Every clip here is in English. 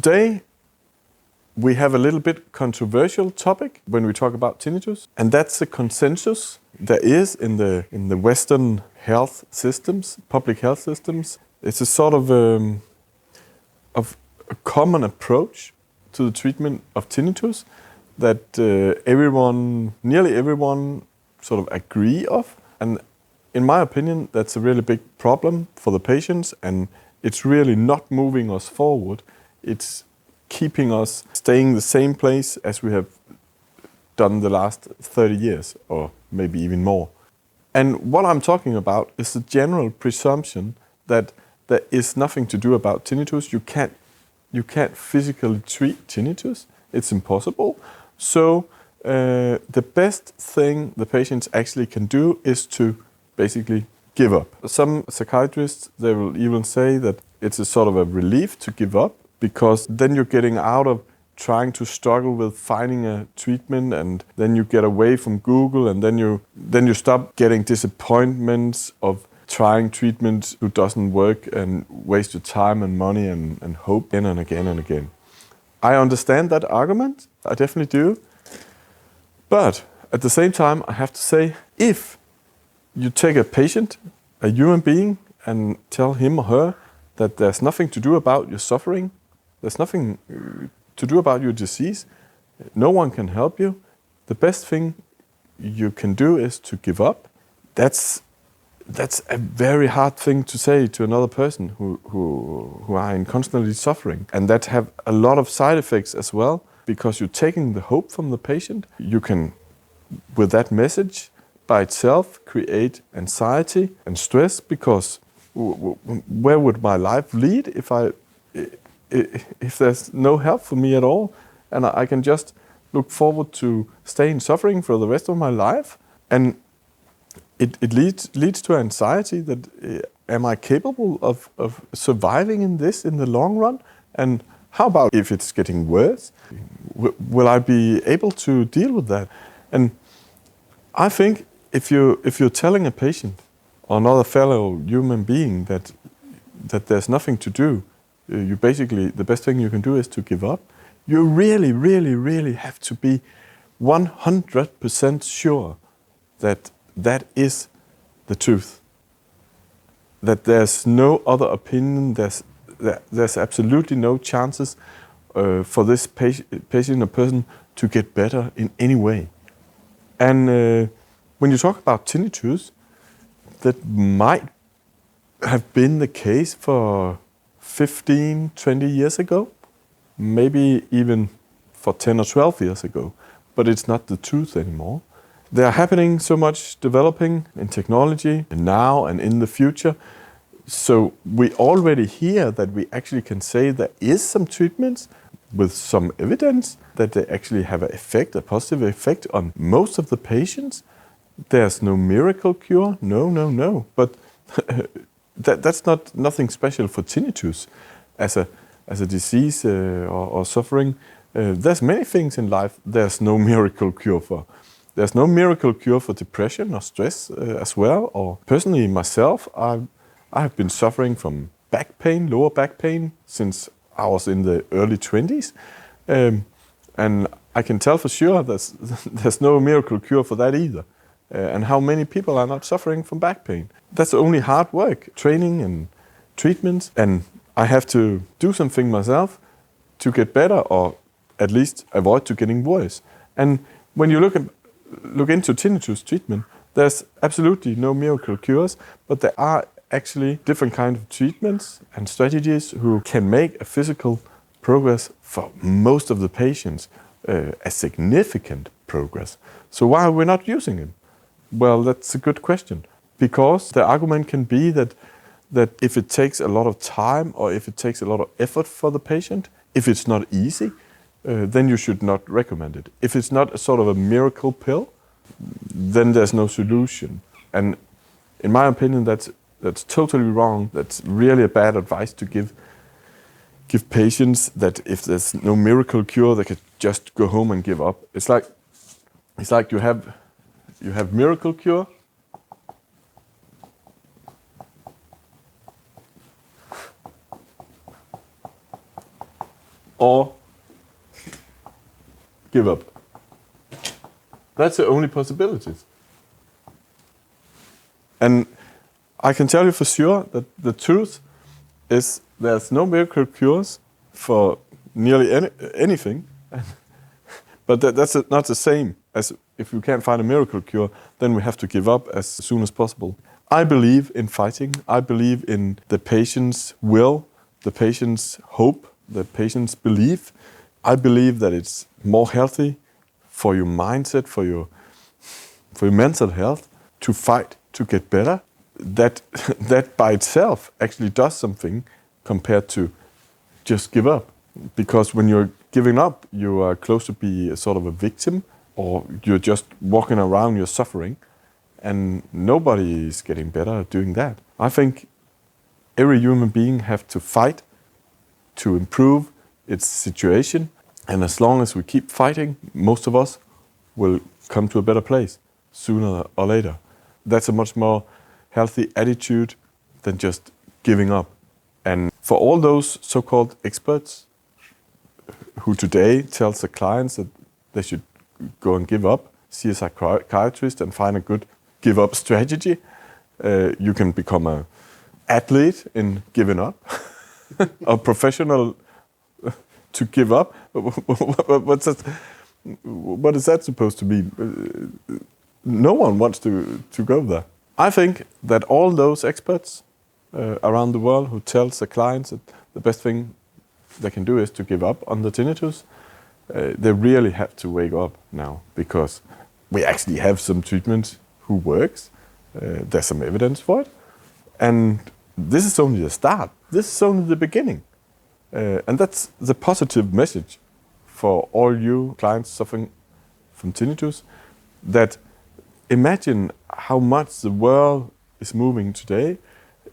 Today, we have a little bit controversial topic when we talk about tinnitus, and that's the consensus there is in the Western health systems, public health systems. It's a sort of a common approach to the treatment of tinnitus that nearly everyone sort of agree of. And in my opinion, that's a really big problem for the patients, and it's really not moving us forward. It's keeping us staying the same place as we have done the last 30 years, or maybe even more. And what I'm talking about is the general presumption that there is nothing to do about tinnitus. You can't physically treat tinnitus. It's impossible. So the best thing the patients actually can do is to basically give up. Some psychiatrists, they will even say that it's a sort of a relief to give up, because then you're getting out of trying to struggle with finding a treatment, and then you get away from Google, and then you stop getting disappointments of trying treatment who doesn't work and waste your time and money and hope again and again and again. I understand that argument, I definitely do. But at the same time, I have to say, if you take a patient, a human being, and tell him or her that there's nothing to do about your suffering, there's nothing to do about your disease, no one can help you, the best thing you can do is to give up. That's a very hard thing to say to another person who are in constantly suffering, and that have a lot of side effects as well, because you're taking the hope from the patient. You can, with that message by itself, create anxiety and stress, because where would my life lead if there's no help for me at all, and I can just look forward to staying suffering for the rest of my life? And it leads to anxiety that am I capable of surviving in this in the long run? And how about if it's getting worse? Will I be able to deal with that? And I think if you're telling a patient or another fellow human being that there's nothing to do, you basically, the best thing you can do is to give up. You really, really, really have to be 100% sure that that is the truth. That there's no other opinion, there's absolutely no chances for this patient or person to get better in any way. And when you talk about tinnitus, that might have been the case for 15, 20 years ago, maybe even for 10 or 12 years ago, but it's not the truth anymore. There are happening so much developing in technology now and in the future. So we already hear that we actually can say there is some treatments with some evidence that they actually have an effect, a positive effect on most of the patients. There's no miracle cure, no. But that's nothing special for tinnitus as a disease or suffering. There's many things in life there's no miracle cure for. There's no miracle cure for depression or stress as well. Or personally myself, I have been suffering from back pain, lower back pain, since I was in the early 20s. And I can tell for sure there's no miracle cure for that either. And how many people are not suffering from back pain? That's only hard work, training and treatments. And I have to do something myself to get better, or at least avoid to getting worse. And when you look into tinnitus treatment, there's absolutely no miracle cures, but there are actually different kinds of treatments and strategies who can make a physical progress for most of the patients, a significant progress. So why are we not using it? Well, that's a good question. Because the argument can be that if it takes a lot of time, or if it takes a lot of effort for the patient, if it's not easy, then you should not recommend it. If it's not a sort of a miracle pill, then there's no solution. And in my opinion, that's totally wrong. That's really a bad advice to give patients, that if there's no miracle cure, they could just go home and give up. It's like you have miracle cure, or give up. That's the only possibilities. And I can tell you for sure that the truth is there's no miracle cures for nearly anything. But that's not the same as if we can't find a miracle cure, then we have to give up as soon as possible. I believe in fighting. I believe in the patient's will, the patient's hope, the patient's belief. I believe that it's more healthy for your mindset, for your mental health, to fight, to get better. That by itself actually does something compared to just give up. Because when you're giving up, you are close to be a sort of a victim, or you're just walking around, you're suffering, and nobody is getting better at doing that. I think every human being have to fight to improve its situation, and as long as we keep fighting, most of us will come to a better place sooner or later. That's a much more healthy attitude than just giving up. And for all those so-called experts who today tells the clients that they should go and give up, see a psychiatrist and find a good give-up strategy, you can become an athlete in giving up, a professional to give up. What is that supposed to mean? No one wants to go there. I think that all those experts around the world who tells the clients that the best thing they can do is to give up on the tinnitus, they really have to wake up now, because we actually have some treatment who works. There's some evidence for it. And this is only the start. This is only the beginning. And that's the positive message for all you clients suffering from tinnitus, that imagine how much the world is moving today.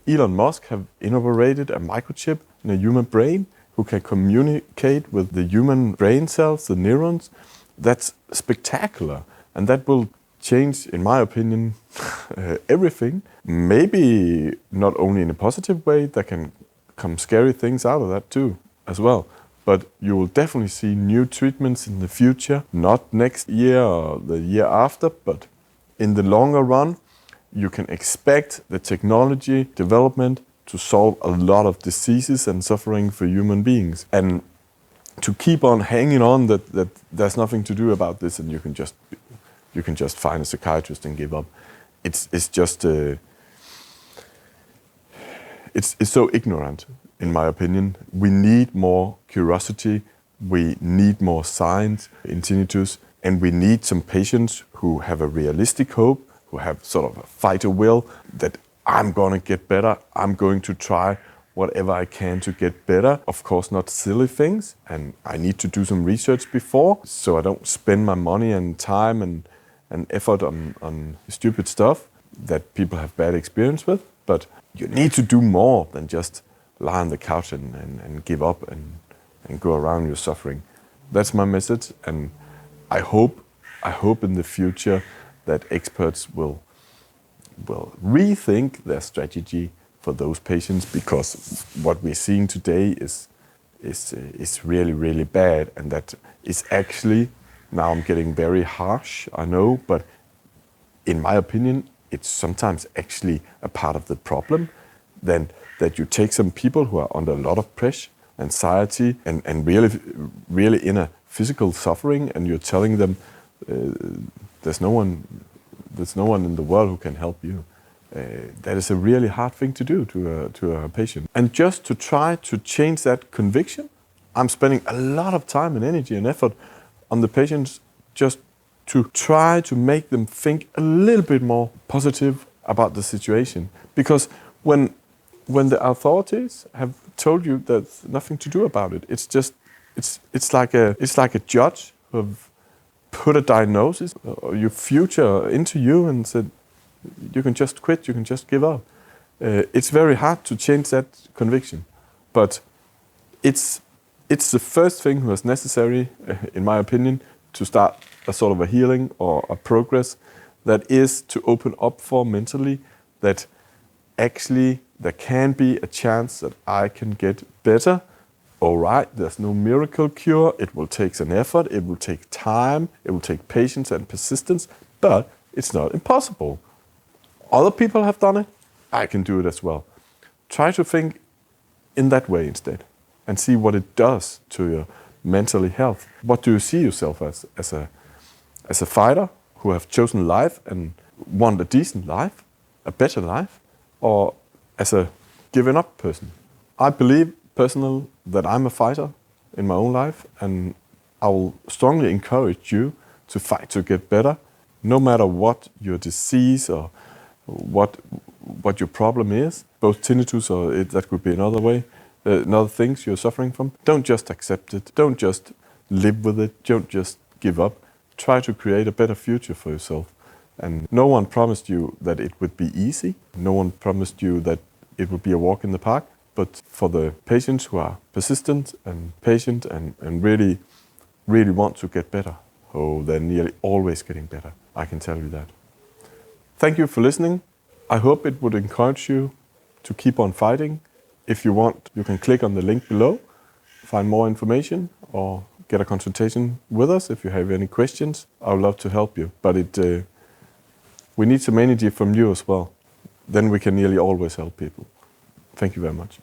Elon Musk have inaugurated a microchip in a human brain who can communicate with the human brain cells, the neurons. That's spectacular. And that will change, in my opinion, everything. Maybe not only in a positive way, there can come scary things out of that too, as well. But you will definitely see new treatments in the future, not next year or the year after, but in the longer run, you can expect the technology development to solve a lot of diseases and suffering for human beings. And to keep on hanging on that there's nothing to do about this and you can just find a psychiatrist and give up. It's just it's so ignorant, in my opinion. We need more curiosity, we need more science in tinnitus, and we need some patients who have a realistic hope, who have sort of a fighter will, that I'm going to get better, I'm going to try whatever I can to get better. Of course, not silly things, and I need to do some research before, so I don't spend my money and time and effort on stupid stuff that people have bad experience with. But you need to do more than just lie on the couch and give up and go around your suffering. That's my message, and I hope in the future that experts will rethink their strategy for those patients, because what we're seeing today is really, really bad, and that is actually, now I'm getting very harsh, I know, but in my opinion, it's sometimes actually a part of the problem, then that you take some people who are under a lot of pressure, anxiety, and really in a physical suffering, and you're telling them there's no one in the world who can help you. That is a really hard thing to do to a patient. And just to try to change that conviction, I'm spending a lot of time and energy and effort on the patients, just to try to make them think a little bit more positive about the situation. Because when the authorities have told you there's nothing to do about it, it's like a judge who have put a diagnosis or your future into you and said, you can just quit, you can just give up. It's very hard to change that conviction, but it's the first thing that is necessary, in my opinion, to start a sort of a healing or a progress, that is to open up for mentally that actually there can be a chance that I can get better all right, there's no miracle cure. It will take an effort. It will take time. It will take patience and persistence, but it's not impossible. Other people have done it. I can do it as well. Try to think in that way instead and see what it does to your mental health. What do you see yourself as a fighter who have chosen life and want a decent life, a better life, or as a given up person? I believe personally that I'm a fighter in my own life, and I will strongly encourage you to fight to get better, no matter what your disease or what your problem is, both tinnitus or that could be another way, another things you're suffering from. Don't just accept it. Don't just live with it. Don't just give up. Try to create a better future for yourself. And no one promised you that it would be easy. No one promised you that it would be a walk in the park. But for the patients who are persistent and patient and really, really want to get better, oh, they're nearly always getting better. I can tell you that. Thank you for listening. I hope it would encourage you to keep on fighting. If you want, you can click on the link below, find more information, or get a consultation with us if you have any questions. I would love to help you. But we need some energy from you as well. Then we can nearly always help people. Thank you very much.